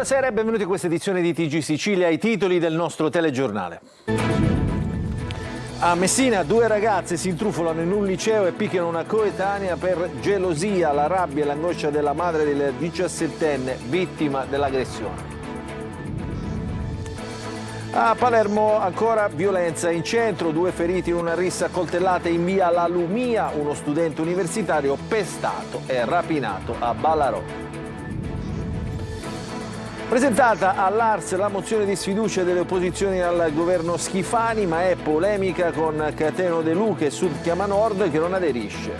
Buonasera e benvenuti a questa edizione di TG Sicilia, i titoli del nostro telegiornale. A Messina 2 ragazze si intrufolano in un liceo e picchiano una coetanea per gelosia, la rabbia e l'angoscia della madre del 17enne vittima dell'aggressione. A Palermo ancora violenza in centro, 2 feriti in una rissa a coltellate in via La Lumia, uno studente universitario pestato e rapinato a Ballarò. Presentata all'Ars la mozione di sfiducia delle opposizioni al governo Schifani, ma è polemica con Cateno De Luca e Sud Chiama Nord che non aderisce.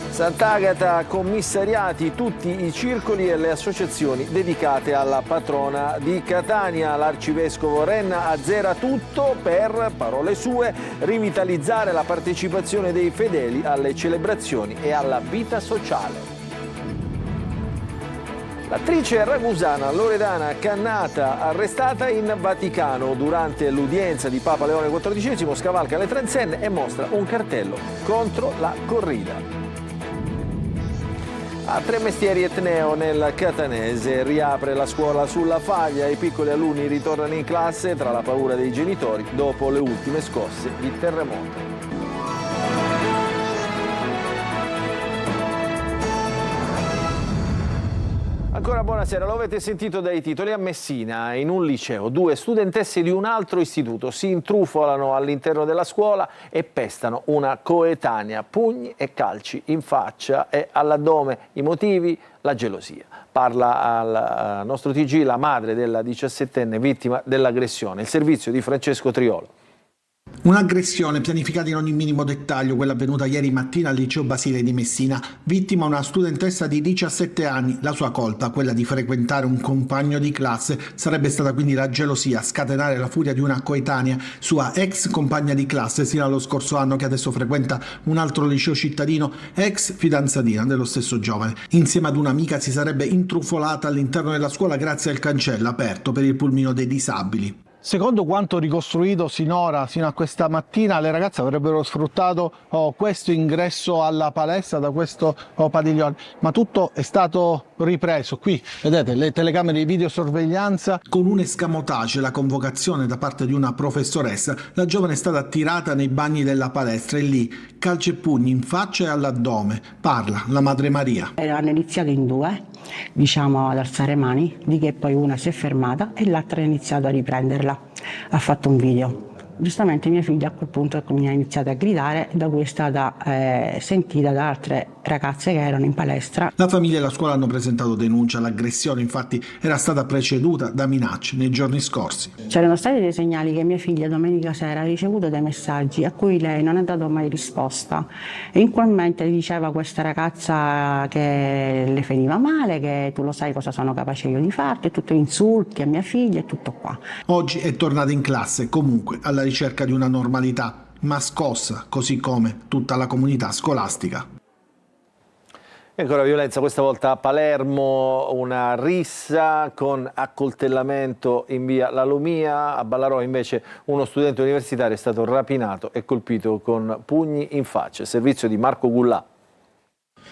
Sant'Agata commissariati tutti i circoli e le associazioni dedicate alla patrona di Catania. L'arcivescovo Renna azzera tutto per, parole sue, rivitalizzare la partecipazione dei fedeli alle celebrazioni e alla vita sociale. L'attrice ragusana Loredana Cannata, arrestata in Vaticano durante l'udienza di Papa Leone XIV, scavalca le transenne e mostra un cartello contro la corrida. A Tre Mestieri Etneo nel Catanese riapre la scuola sulla Faglia, i piccoli alunni ritornano in classe tra la paura dei genitori dopo le ultime scosse di terremoto. Ancora buonasera, lo avete sentito dai titoli. A Messina, in un liceo, 2 studentesse di un altro istituto si intrufolano all'interno della scuola e pestano una coetanea, pugni e calci in faccia e all'addome. I motivi? La gelosia. Parla al nostro TG la madre della 17enne vittima dell'aggressione, il servizio di Francesco Triolo. Un'aggressione pianificata in ogni minimo dettaglio, quella avvenuta ieri mattina al liceo Basile di Messina. Vittima una studentessa di 17 anni. La sua colpa, quella di frequentare un compagno di classe, sarebbe stata quindi la gelosia a scatenare la furia di una coetanea, sua ex compagna di classe sino allo scorso anno, che adesso frequenta un altro liceo cittadino, ex fidanzatina dello stesso giovane. Insieme ad un'amica si sarebbe intrufolata all'interno della scuola grazie al cancello aperto per il pulmino dei disabili. Secondo quanto ricostruito sinora, sino a questa mattina, le ragazze avrebbero sfruttato questo ingresso alla palestra da questo padiglione, ma tutto è stato ripreso. Qui vedete le telecamere di videosorveglianza. Con un escamotage, la convocazione da parte di una professoressa, la giovane è stata attirata nei bagni della palestra e lì calci e pugni in faccia e all'addome. Parla la madre Maria. Hanno iniziato in 2, diciamo, ad alzare mani, di che poi una si è fermata e l'altra ha iniziato a riprenderla. Ha fatto un video. Giustamente mia figlia a quel punto mi ha iniziato a gridare, da cui è stata sentita da altre ragazze che erano in palestra. La famiglia e la scuola hanno presentato denuncia. L'aggressione infatti era stata preceduta da minacce nei giorni scorsi. C'erano stati dei segnali che mia figlia domenica sera ha ricevuto dei messaggi a cui lei non ha dato mai risposta e in quel momento diceva a questa ragazza che le finiva male, che tu lo sai cosa sono capace io di farti, tutti insulti a mia figlia e tutto qua. Oggi è tornata in classe, comunque alla ricerca di una normalità, ma scossa, così come tutta la comunità scolastica. E ancora violenza, questa volta a Palermo, una rissa con accoltellamento in via La Lumia. A Ballarò invece uno studente universitario è stato rapinato e colpito con pugni in faccia. Servizio di Marco Gullà.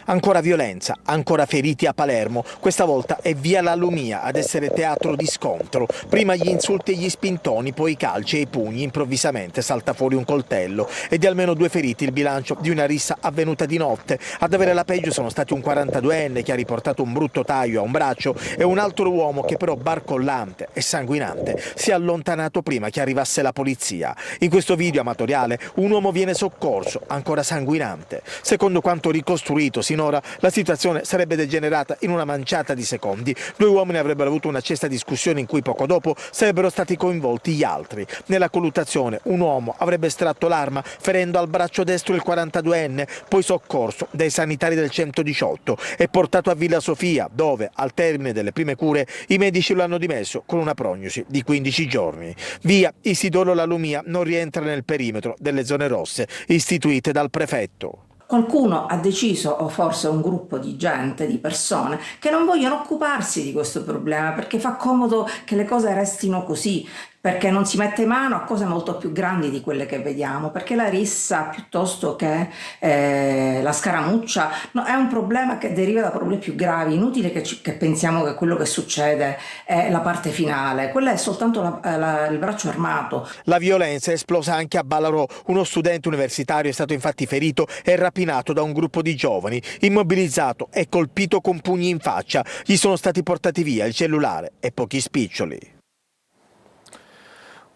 Ancora violenza, ancora feriti a Palermo, questa volta è via La Lumia ad essere teatro di scontro. Prima gli insulti e gli spintoni, poi i calci e i pugni, improvvisamente salta fuori un coltello ed è almeno 2 feriti il bilancio di una rissa avvenuta di notte. Ad avere la peggio sono stati un 42enne che ha riportato un brutto taglio a un braccio e un altro uomo che però barcollante e sanguinante si è allontanato prima che arrivasse la polizia. In questo video amatoriale un uomo viene soccorso, ancora sanguinante. Secondo quanto ricostruito sinora, la situazione sarebbe degenerata in una manciata di secondi. 2 uomini avrebbero avuto un'accesa discussione in cui poco dopo sarebbero stati coinvolti gli altri. Nella colluttazione un uomo avrebbe estratto l'arma ferendo al braccio destro il 42enne, poi soccorso dai sanitari del 118 e portato a Villa Sofia, dove al termine delle prime cure i medici lo hanno dimesso con una prognosi di 15 giorni. Via Isidoro La Lumia non rientra nel perimetro delle zone rosse istituite dal prefetto. Qualcuno ha deciso, o forse un gruppo di gente, di persone, che non vogliono occuparsi di questo problema perché fa comodo che le cose restino così. perché non si mette mano a cose molto più grandi di quelle che vediamo, perché la rissa piuttosto che la scaramuccia è un problema che deriva da problemi più gravi. Inutile che pensiamo che quello che succede è la parte finale, quella è soltanto il braccio armato. La violenza è esplosa anche a Ballarò. Uno studente universitario è stato infatti ferito e rapinato da un gruppo di giovani, immobilizzato e colpito con pugni in faccia. Gli sono stati portati via il cellulare e pochi spiccioli.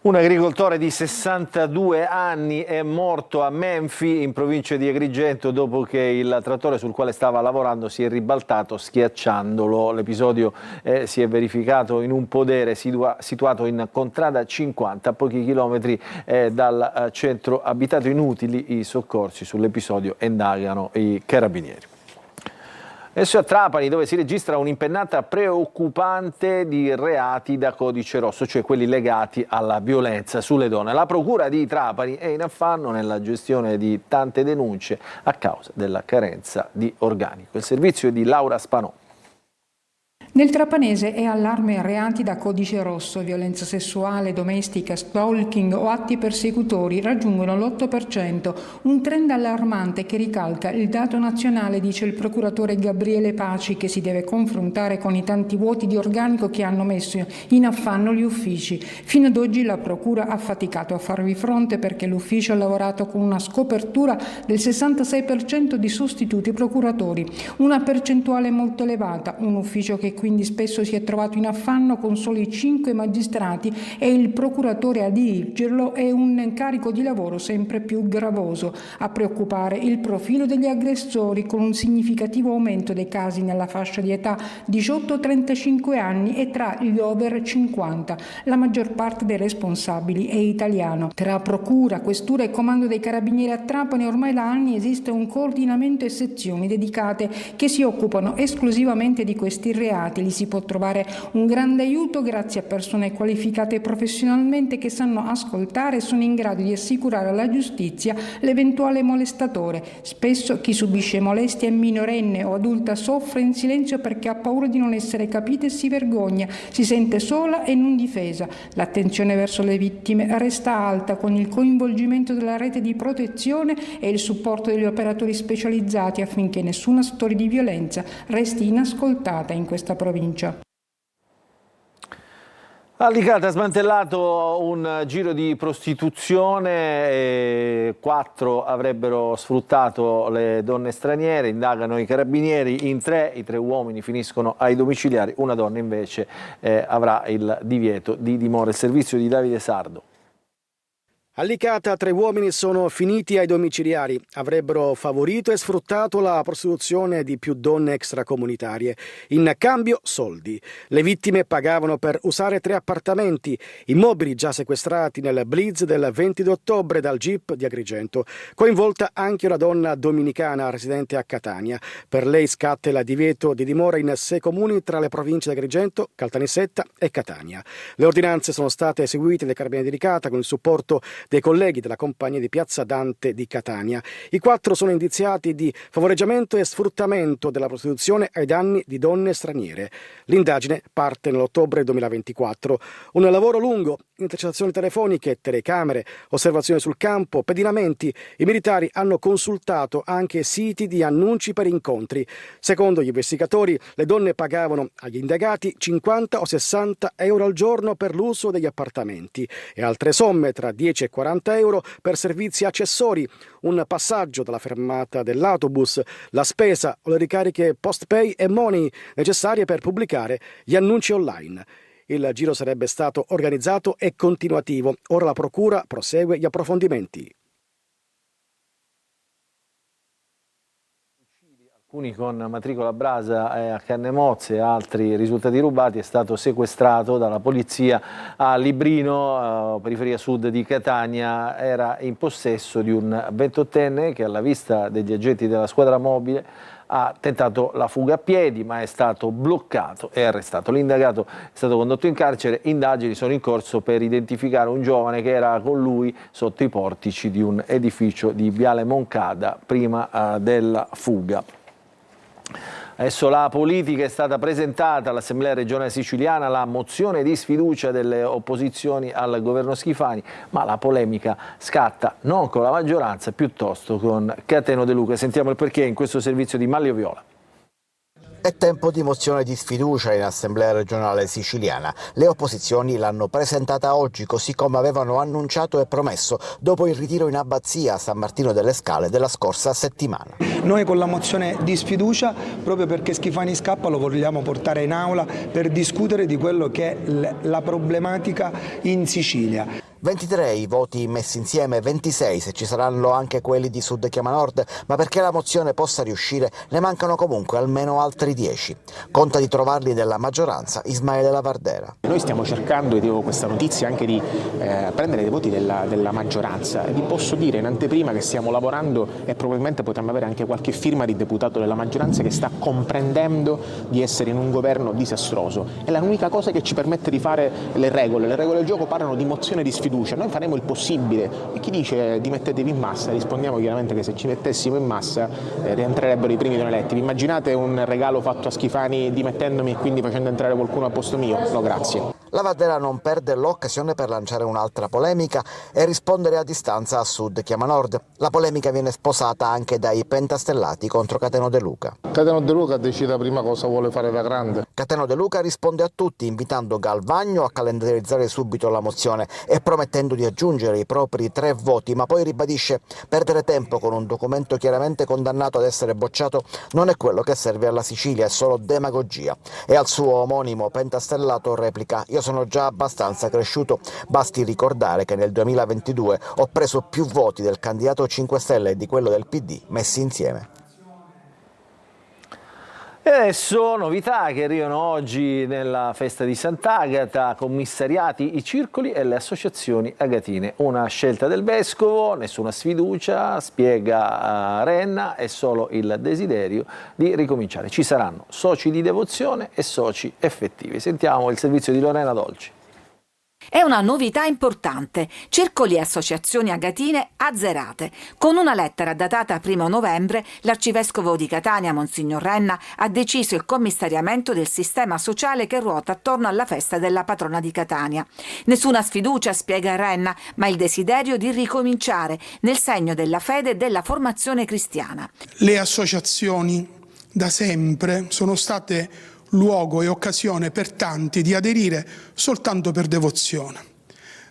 Un agricoltore di 62 anni è morto a Menfi, in provincia di Agrigento, dopo che il trattore sul quale stava lavorando si è ribaltato schiacciandolo. L'episodio si è verificato in un podere situato in Contrada 50, a pochi chilometri dal centro abitato. Inutili i soccorsi, sull'episodio indagano i carabinieri. Adesso a Trapani, dove si registra un'impennata preoccupante di reati da codice rosso, cioè quelli legati alla violenza sulle donne. La procura di Trapani è in affanno nella gestione di tante denunce a causa della carenza di organico. Il servizio è di Laura Spanò. Nel trapanese è allarme reati da codice rosso, violenza sessuale, domestica, stalking o atti persecutori raggiungono l'8%, un trend allarmante che ricalca il dato nazionale, dice il procuratore Gabriele Paci, che si deve confrontare con i tanti vuoti di organico che hanno messo in affanno gli uffici. Fino ad oggi la procura ha faticato a farvi fronte perché l'ufficio ha lavorato con una scopertura del 66% di sostituti procuratori, una percentuale molto elevata, un ufficio che quindi spesso si è trovato in affanno con soli 5 magistrati e il procuratore a dirigerlo è un carico di lavoro sempre più gravoso. A preoccupare il profilo degli aggressori, con un significativo aumento dei casi nella fascia di età 18-35 anni e tra gli over 50. La maggior parte dei responsabili è italiano. Tra procura, questura e comando dei carabinieri a Trapani ormai da anni esiste un coordinamento e sezioni dedicate che si occupano esclusivamente di questi reati. Gli si può trovare un grande aiuto grazie a persone qualificate professionalmente che sanno ascoltare e sono in grado di assicurare alla giustizia l'eventuale molestatore. Spesso chi subisce molestia è minorenne o adulta, soffre in silenzio perché ha paura di non essere capita e si vergogna, si sente sola e non difesa. L'attenzione verso le vittime resta alta con il coinvolgimento della rete di protezione e il supporto degli operatori specializzati affinché nessuna storia di violenza resti inascoltata in questa provincia. A Licata ha smantellato un giro di prostituzione, 4 avrebbero sfruttato le donne straniere, indagano i carabinieri, i 3 uomini finiscono ai domiciliari, una donna invece avrà il divieto di dimora. Il servizio di Davide Sardo. A Licata 3 uomini sono finiti ai domiciliari, avrebbero favorito e sfruttato la prostituzione di più donne extracomunitarie. In cambio soldi. Le vittime pagavano per usare 3 appartamenti, immobili già sequestrati nel blitz del 22 ottobre dal GIP di Agrigento. Coinvolta anche una donna dominicana residente a Catania. Per lei scatta il divieto di dimora in 6 comuni tra le province di Agrigento, Caltanissetta e Catania. Le ordinanze sono state eseguite dai carabinieri di Licata con il supporto dei colleghi della compagnia di Piazza Dante di Catania. I 4 sono indiziati di favoreggiamento e sfruttamento della prostituzione ai danni di donne straniere. L'indagine parte nell'ottobre 2024. Un lavoro lungo, intercettazioni telefoniche, telecamere, osservazioni sul campo, pedinamenti. I militari hanno consultato anche siti di annunci per incontri. Secondo gli investigatori, le donne pagavano agli indagati 50 o 60 euro al giorno per l'uso degli appartamenti e altre somme tra 10 e 40 euro per servizi accessori, un passaggio dalla fermata dell'autobus, la spesa o le ricariche post-pay e money necessarie per pubblicare gli annunci online. Il giro sarebbe stato organizzato e continuativo. Ora la procura prosegue gli approfondimenti. Alcuni con matricola Brasa a Cannemozze, altri risultati rubati. È stato sequestrato dalla polizia a Librino, periferia sud di Catania. Era in possesso di un 28enne che alla vista degli agenti della squadra mobile ha tentato la fuga a piedi, ma è stato bloccato e arrestato. L'indagato è stato condotto in carcere. Indagini sono in corso per identificare un giovane che era con lui sotto i portici di un edificio di Viale Moncada prima della fuga. Adesso la politica è stata presentata all'Assemblea regionale siciliana, la mozione di sfiducia delle opposizioni al governo Schifani, ma la polemica scatta non con la maggioranza, piuttosto con Cateno De Luca. Sentiamo il perché in questo servizio di Maglio Viola. È tempo di mozione di sfiducia in Assemblea regionale siciliana. Le opposizioni l'hanno presentata oggi, così come avevano annunciato e promesso dopo il ritiro in abbazia a San Martino delle Scale della scorsa settimana. Noi con la mozione di sfiducia, proprio perché Schifani scappa, lo vogliamo portare in aula per discutere di quello che è la problematica in Sicilia. 23 i voti messi insieme, 26 se ci saranno anche quelli di Sud Chiama Nord, ma perché la mozione possa riuscire ne mancano comunque almeno altri 10. Conta di trovarli nella maggioranza Ismaele Lavardera. Noi stiamo cercando, e dico questa notizia, anche di prendere dei voti della maggioranza, e vi posso dire in anteprima che stiamo lavorando e probabilmente potremmo avere anche qualche firma di deputato della maggioranza che sta comprendendo di essere in un governo disastroso. È l'unica cosa che ci permette di fare le regole del gioco parlano di mozione di sfiducia. Noi faremo il possibile e chi dice dimettetevi in massa, rispondiamo chiaramente che se ci mettessimo in massa rientrerebbero i primi non eletti. Vi immaginate un regalo fatto a Schifani dimettendomi e quindi facendo entrare qualcuno al posto mio? No, grazie. Lavardera non perde l'occasione per lanciare un'altra polemica e rispondere a distanza a Sud Chiama Nord. La polemica viene sposata anche dai pentastellati contro Cateno De Luca. Cateno De Luca decide prima cosa vuole fare da grande. Cateno De Luca risponde a tutti invitando Galvagno a calendarizzare subito la mozione e promettendo di aggiungere i propri 3 voti, ma poi ribadisce: perdere tempo con un documento chiaramente condannato ad essere bocciato non è quello che serve alla Sicilia, è solo demagogia. E al suo omonimo pentastellato replica: io sono già abbastanza cresciuto, basti ricordare che nel 2022 ho preso più voti del candidato 5 Stelle e di quello del PD messi insieme. E adesso novità che arrivano oggi nella festa di Sant'Agata, commissariati i circoli e le associazioni agatine. Una scelta del vescovo, nessuna sfiducia, spiega Renna, è solo il desiderio di ricominciare. Ci saranno soci di devozione e soci effettivi. Sentiamo il servizio di Lorena Dolci. È una novità importante, circoli e associazioni agatine azzerate. Con una lettera datata 1 novembre, l'arcivescovo di Catania, Monsignor Renna, ha deciso il commissariamento del sistema sociale che ruota attorno alla festa della patrona di Catania. Nessuna sfiducia, spiega Renna, ma il desiderio di ricominciare nel segno della fede e della formazione cristiana. Le associazioni da sempre sono state luogo e occasione per tanti di aderire soltanto per devozione,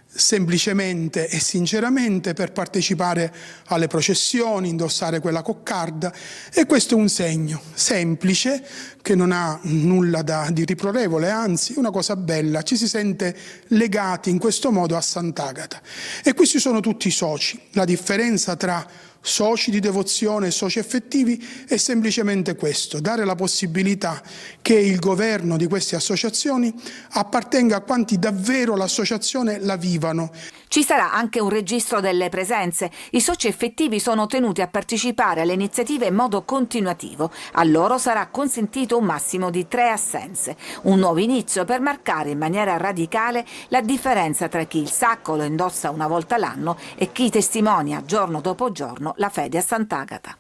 semplicemente e sinceramente per partecipare alle processioni, indossare quella coccarda, e questo è un segno semplice che non ha nulla di riprorevole, anzi una cosa bella, ci si sente legati in questo modo a Sant'Agata. E questi sono tutti i soci. La differenza tra soci di devozione e soci effettivi è semplicemente questo: dare la possibilità che il governo di queste associazioni appartenga a quanti davvero l'associazione la vivano. Ci sarà anche un registro delle presenze. I soci effettivi sono tenuti a partecipare alle iniziative in modo continuativo. A loro sarà consentito un massimo di 3 assenze. Un nuovo inizio per marcare in maniera radicale la differenza tra chi il sacco lo indossa una volta l'anno e chi testimonia giorno dopo giorno la fede a Sant'Agata.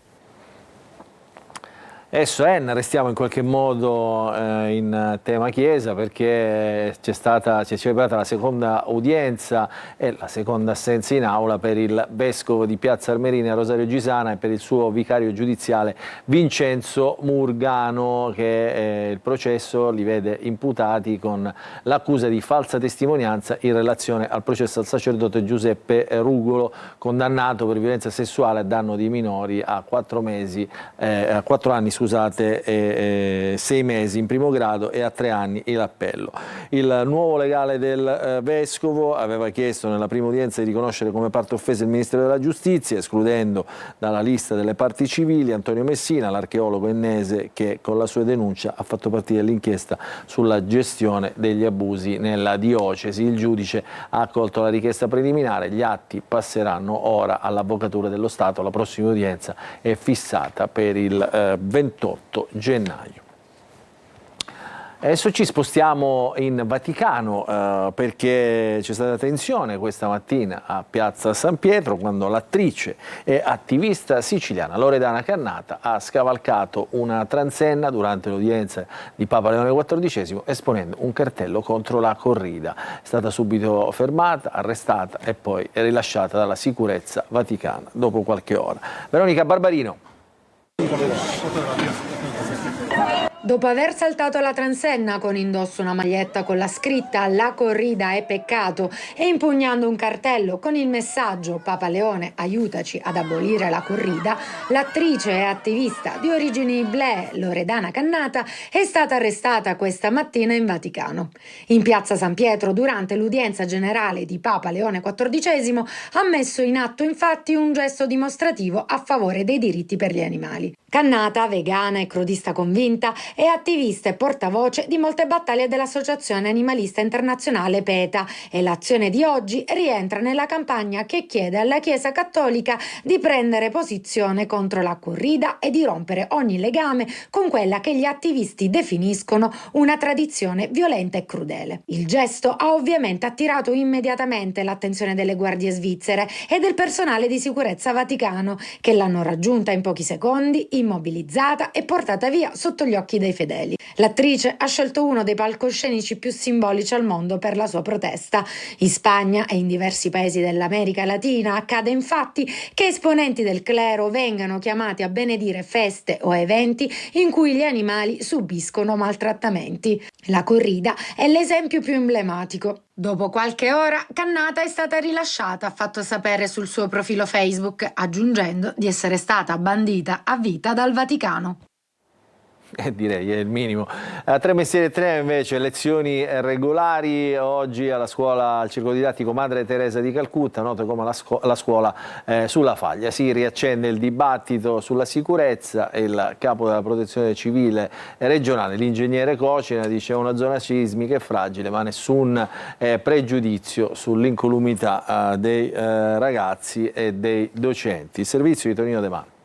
Adesso restiamo in qualche modo in tema chiesa, perché si è celebrata la seconda udienza e la seconda assenza in aula per il vescovo di Piazza Armerina Rosario Gisana e per il suo vicario giudiziale Vincenzo Murgano, che il processo li vede imputati con l'accusa di falsa testimonianza in relazione al processo al sacerdote Giuseppe Rugolo, condannato per violenza sessuale a danno di minori a 4 anni 6 mesi in primo grado e a 3 anni in appello. Il nuovo legale del vescovo aveva chiesto nella prima udienza di riconoscere come parte offesa il Ministero della Giustizia, escludendo dalla lista delle parti civili Antonio Messina, l'archeologo ennese che con la sua denuncia ha fatto partire l'inchiesta sulla gestione degli abusi nella diocesi. Il giudice ha accolto la richiesta preliminare, gli atti passeranno ora all'Avvocatura dello Stato. La prossima udienza è fissata per il 28 gennaio. Adesso ci spostiamo in Vaticano perché c'è stata tensione questa mattina a Piazza San Pietro quando l'attrice e attivista siciliana Loredana Cannata ha scavalcato una transenna durante l'udienza di Papa Leone XIV esponendo un cartello contro la corrida. È stata subito fermata, arrestata e poi rilasciata dalla sicurezza vaticana dopo qualche ora. Veronica Barbarino. Dopo aver saltato la transenna con indosso una maglietta con la scritta "La corrida è peccato" e impugnando un cartello con il messaggio "Papa Leone, aiutaci ad abolire la corrida", l'attrice e attivista di origini iblee Loredana Cannata è stata arrestata questa mattina in Vaticano. In Piazza San Pietro, durante l'udienza generale di Papa Leone XIV, ha messo in atto infatti un gesto dimostrativo a favore dei diritti per gli animali. Cannata, vegana e crudista convinta, è attivista e portavoce di molte battaglie dell'Associazione Animalista Internazionale PETA e l'azione di oggi rientra nella campagna che chiede alla Chiesa Cattolica di prendere posizione contro la corrida e di rompere ogni legame con quella che gli attivisti definiscono una tradizione violenta e crudele. Il gesto ha ovviamente attirato immediatamente l'attenzione delle guardie svizzere e del personale di sicurezza vaticano, che l'hanno raggiunta in pochi secondi, immobilizzata e portata via sotto gli occhi dei fedeli. L'attrice ha scelto uno dei palcoscenici più simbolici al mondo per la sua protesta. In Spagna e in diversi paesi dell'America Latina accade infatti che esponenti del clero vengano chiamati a benedire feste o eventi in cui gli animali subiscono maltrattamenti. La corrida è l'esempio più emblematico. Dopo qualche ora, Cannata è stata rilasciata, ha fatto sapere sul suo profilo Facebook, aggiungendo di essere stata bandita a vita dal Vaticano. Direi è il minimo. Tre Mestieri 3 invece, lezioni regolari oggi alla scuola, al circolo didattico Madre Teresa di Calcutta, noto come la scuola sulla Faglia. Si riaccende il dibattito sulla sicurezza e il capo della protezione civile regionale, l'ingegnere Cocina, dice una zona sismica è fragile ma nessun pregiudizio sull'incolumità dei ragazzi e dei docenti. Il servizio di Tonino De Mano.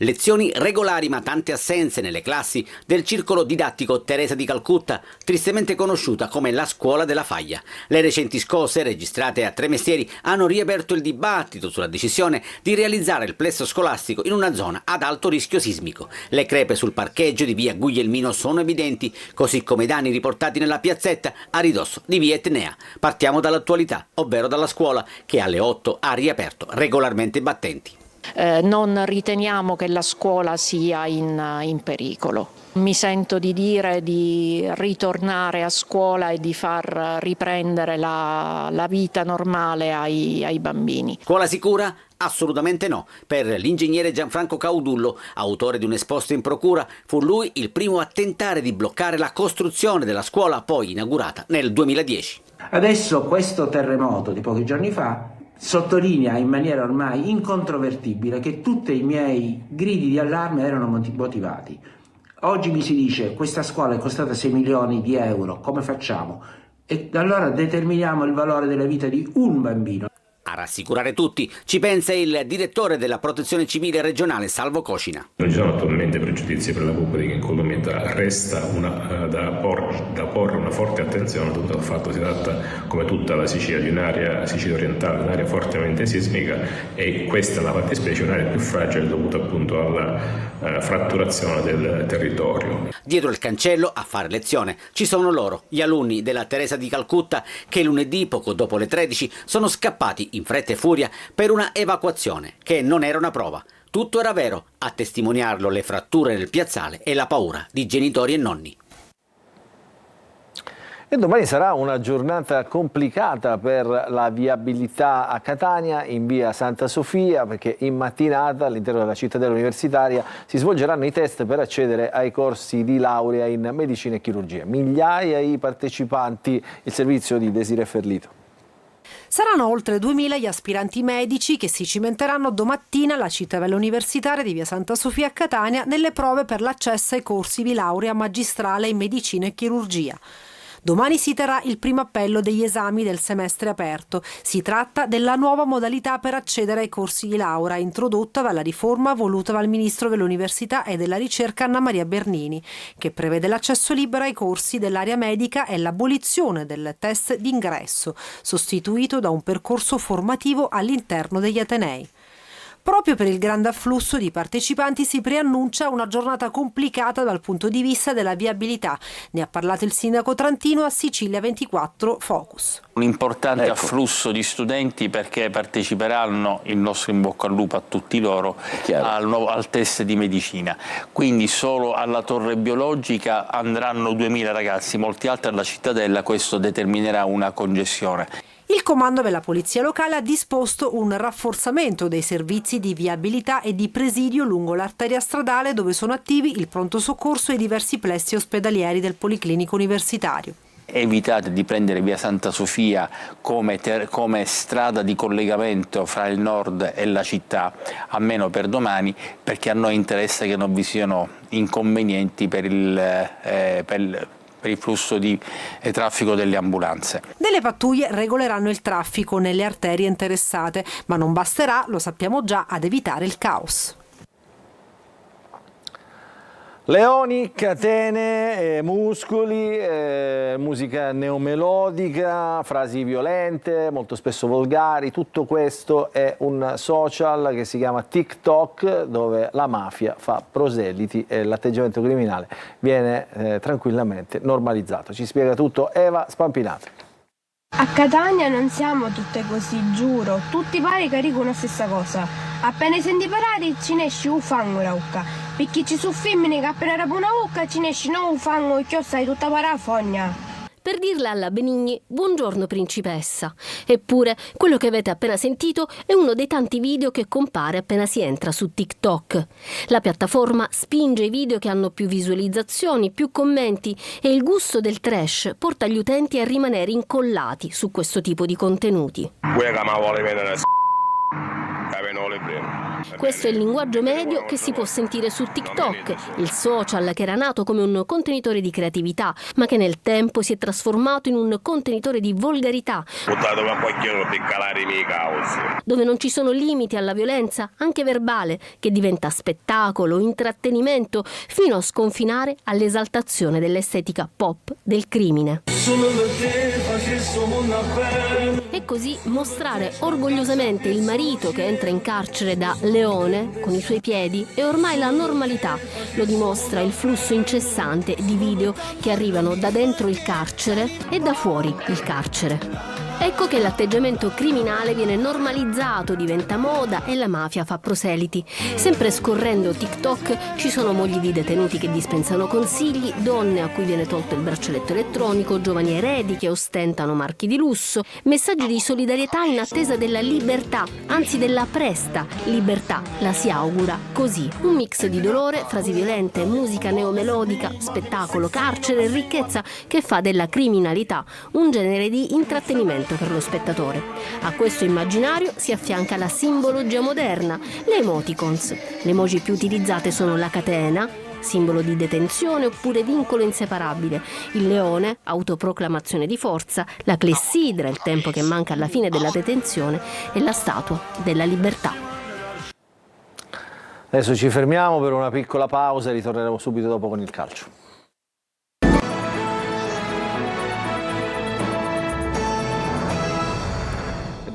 Lezioni regolari ma tante assenze nelle classi del circolo didattico Teresa di Calcutta, tristemente conosciuta come la scuola della Faglia. Le recenti scosse registrate a Tre Mestieri hanno riaperto il dibattito sulla decisione di realizzare il plesso scolastico in una zona ad alto rischio sismico. Le crepe sul parcheggio di via Guglielmino sono evidenti, così come i danni riportati nella piazzetta a ridosso di via Etnea. Partiamo dall'attualità, ovvero dalla scuola che alle 8 ha riaperto regolarmente i battenti. Non riteniamo che la scuola sia in pericolo. Mi sento di dire di ritornare a scuola e di far riprendere la vita normale ai bambini. Scuola sicura? Assolutamente no. Per l'ingegnere Gianfranco Caudullo, autore di un esposto in procura, fu lui il primo a tentare di bloccare la costruzione della scuola poi inaugurata nel 2010. Adesso questo terremoto di pochi giorni fa sottolinea in maniera ormai incontrovertibile che tutti i miei gridi di allarme erano motivati. Oggi mi si dice questa scuola è costata 6 milioni di euro, come facciamo? E allora determiniamo il valore della vita di un bambino. A rassicurare tutti ci pensa il direttore della Protezione Civile regionale Salvo Cocina. Non ci sono attualmente pregiudizi per la pubblica incolumità, resta da porre una forte attenzione tutto al fatto che si tratta, come tutta la Sicilia, di un'area, Sicilia orientale, un'area fortemente sismica e questa è la fattispecie, un'area più fragile dovuta appunto alla fratturazione del territorio. Dietro il cancello a fare lezione ci sono loro, gli alunni della Teresa di Calcutta che lunedì poco dopo le 13 sono scappati in fretta e furia per una evacuazione che non era una prova. Tutto era vero, a testimoniarlo le fratture nel piazzale e la paura di genitori e nonni. E domani sarà una giornata complicata per la viabilità a Catania in via Santa Sofia perché in mattinata all'interno della cittadella universitaria si svolgeranno i test per accedere ai corsi di laurea in medicina e chirurgia. Migliaia i partecipanti, il servizio di Desiree Ferlito. Saranno oltre 2.000 gli aspiranti medici che si cimenteranno domattina alla cittadella universitaria di via Santa Sofia a Catania nelle prove per l'accesso ai corsi di laurea magistrale in medicina e chirurgia. Domani si terrà il primo appello degli esami del semestre aperto. Si tratta della nuova modalità per accedere ai corsi di laurea introdotta dalla riforma voluta dal Ministro dell'Università e della Ricerca Anna Maria Bernini, che prevede l'accesso libero ai corsi dell'area medica e l'abolizione del test d'ingresso, sostituito da un percorso formativo all'interno degli atenei. Proprio per il grande afflusso di partecipanti si preannuncia una giornata complicata dal punto di vista della viabilità. Ne ha parlato il sindaco trentino a Sicilia 24 Focus. Un importante afflusso di studenti perché parteciperanno, il nostro in bocca al lupo a tutti loro, al test di medicina. Quindi solo alla torre biologica andranno 2000 ragazzi, molti altri alla cittadella, questo determinerà una congestione. Il comando della polizia locale ha disposto un rafforzamento dei servizi di viabilità e di presidio lungo l'arteria stradale dove sono attivi il pronto soccorso e i diversi plessi ospedalieri del Policlinico Universitario. Evitate di prendere via Santa Sofia come strada di collegamento fra il nord e la città, almeno per domani, perché a noi interessa che non vi siano inconvenienti per il flusso di traffico delle ambulanze. Delle pattuglie regoleranno il traffico nelle arterie interessate, ma non basterà, lo sappiamo già, ad evitare il caos. Leoni, catene, muscoli, musica neomelodica, frasi violente, molto spesso volgari, tutto questo è un social che si chiama TikTok, dove la mafia fa proseliti e l'atteggiamento criminale viene tranquillamente normalizzato. Ci spiega tutto Eva Spampinato. A Catania non siamo tutte così, giuro, tutti pare che dicono la stessa cosa. Appena senti parare ci ne esce un fango la ucca, perché ci sono femmine che appena rapo una ucca ci ne esce un fango e che stai tutta parafogna. Per dirla alla Benigni, buongiorno principessa. Eppure, quello che avete appena sentito è uno dei tanti video che compare appena si entra su TikTok. La piattaforma spinge i video che hanno più visualizzazioni, più commenti e il gusto del trash porta gli utenti a rimanere incollati su questo tipo di contenuti. Questo è il linguaggio medio che si può sentire su TikTok, il social che era nato come un contenitore di creatività, ma che nel tempo si è trasformato in un contenitore di volgarità, dove non ci sono limiti alla violenza, anche verbale, che diventa spettacolo, intrattenimento, fino a sconfinare all'esaltazione dell'estetica pop del crimine. E così mostrare orgogliosamente il marito che entra in carcere da leone con i suoi piedi è ormai la normalità. Lo dimostra il flusso incessante di video che arrivano da dentro il carcere e da fuori il carcere. Ecco che l'atteggiamento criminale viene normalizzato, diventa moda e la mafia fa proseliti. Sempre scorrendo TikTok ci sono mogli di detenuti che dispensano consigli, donne a cui viene tolto il braccialetto elettronico, giovani eredi che ostentano marchi di lusso, messaggi di solidarietà in attesa della libertà, anzi della presta libertà, la si augura così. Un mix di dolore, frasi violente, musica neomelodica, spettacolo, carcere e ricchezza che fa della criminalità un genere di intrattenimento per lo spettatore. A questo immaginario si affianca la simbologia moderna, le emoticons. Le emoji più utilizzate sono la catena, simbolo di detenzione oppure vincolo inseparabile, il leone, autoproclamazione di forza, la clessidra, il tempo che manca alla fine della detenzione, e la statua della libertà. Adesso ci fermiamo per una piccola pausa e ritorneremo subito dopo con il calcio.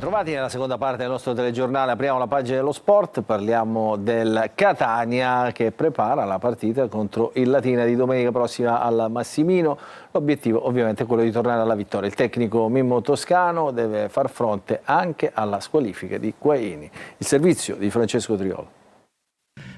Trovati nella seconda parte del nostro telegiornale, apriamo la pagina dello sport, parliamo del Catania che prepara la partita contro il Latina di domenica prossima al Massimino. L'obiettivo ovviamente è quello di tornare alla vittoria. Il tecnico Mimmo Toscano deve far fronte anche alla squalifica di Guaini. Il servizio di Francesco Triolo.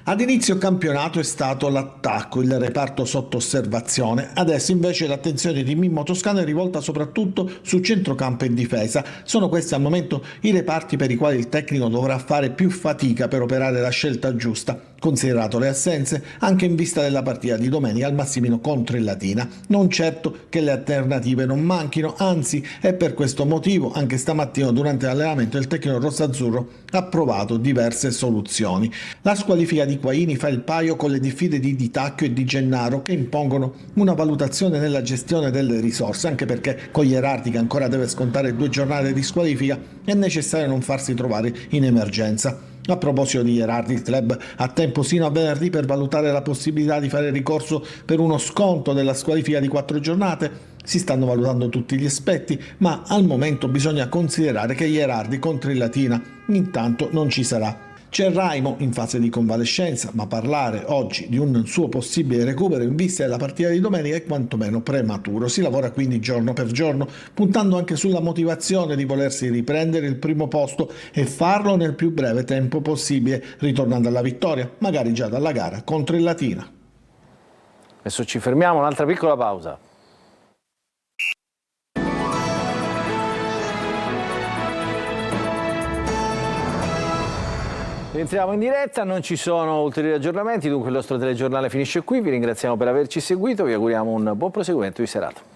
Ad inizio campionato è stato l'attacco, il reparto sotto osservazione. Adesso invece l'attenzione di Mimmo Toscano è rivolta soprattutto su centrocampo e difesa. Sono questi al momento i reparti per i quali il tecnico dovrà fare più fatica per operare la scelta giusta. considerato le assenze anche in vista della partita di domenica al Massimino contro il Latina. Non certo che le alternative non manchino, anzi è per questo motivo anche stamattina durante l'allenamento il tecnico rossazzurro ha provato diverse soluzioni. La squalifica di Quaini fa il paio con le diffide di Di Tacchio e di Gennaro che impongono una valutazione nella gestione delle risorse, anche perché con Gherardi che ancora deve scontare 2 giornate di squalifica è necessario non farsi trovare in emergenza. A proposito di Gherardi, il club ha tempo sino a venerdì per valutare la possibilità di fare ricorso per uno sconto della squalifica di 4 giornate. Si stanno valutando tutti gli aspetti, ma al momento bisogna considerare che Gherardi contro il Latina intanto non ci sarà. C'è Raimo in fase di convalescenza, ma parlare oggi di un suo possibile recupero in vista della partita di domenica è quantomeno prematuro. Si lavora quindi giorno per giorno, puntando anche sulla motivazione di volersi riprendere il primo posto e farlo nel più breve tempo possibile, ritornando alla vittoria, magari già dalla gara contro il Latina. Adesso ci fermiamo, un'altra piccola pausa. Entriamo in diretta, non ci sono ulteriori aggiornamenti, dunque il nostro telegiornale finisce qui, vi ringraziamo per averci seguito, vi auguriamo un buon proseguimento di serata.